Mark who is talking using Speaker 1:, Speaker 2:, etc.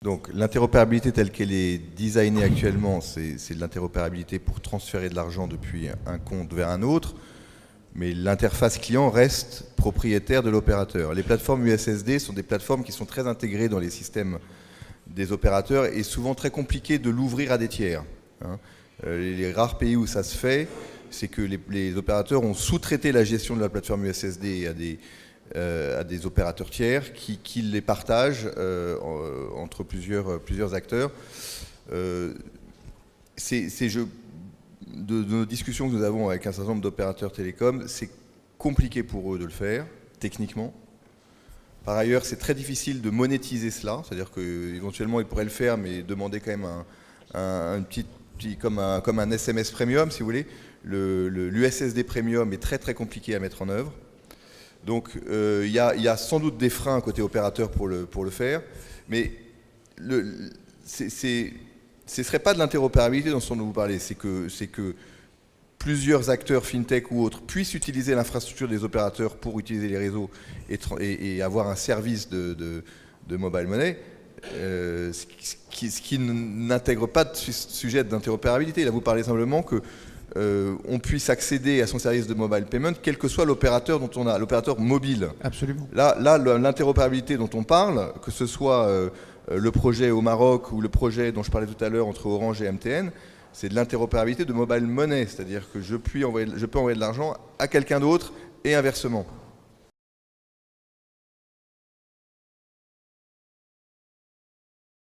Speaker 1: Donc l'interopérabilité telle qu'elle est designée actuellement, c'est de l'interopérabilité pour transférer de l'argent depuis un compte vers un autre, mais l'interface client reste propriétaire de l'opérateur. Les plateformes USSD sont des plateformes qui sont très intégrées dans les systèmes des opérateurs et souvent très compliquées de l'ouvrir à des tiers. Les rares pays où ça se fait, c'est que les opérateurs ont sous-traité la gestion de la plateforme USSD à des opérateurs tiers qui les partagent entre plusieurs acteurs. De nos discussions que nous avons avec un certain nombre d'opérateurs télécoms, c'est compliqué pour eux de le faire, techniquement. Par ailleurs, c'est très difficile de monétiser cela, c'est-à-dire qu'éventuellement ils pourraient le faire, mais demander quand même comme un SMS premium, si vous voulez. L'USSD premium est très très compliqué à mettre en œuvre. Donc il y a sans doute des freins côté opérateur pour le faire, mais ce ne serait pas de l'interopérabilité dont vous parlez, c'est que plusieurs acteurs fintech ou autres puissent utiliser l'infrastructure des opérateurs pour utiliser les réseaux et avoir un service de mobile money, ce qui n'intègre pas de sujet d'interopérabilité. Là, vous parlez simplement que on puisse accéder à son service de mobile payment, quel que soit l'opérateur dont on a, l'opérateur mobile.
Speaker 2: Absolument.
Speaker 1: Là, l'interopérabilité dont on parle, que ce soit le projet au Maroc ou le projet dont je parlais tout à l'heure entre Orange et MTN, c'est de l'interopérabilité de mobile money, c'est-à-dire que je peux envoyer de l'argent à quelqu'un d'autre et inversement.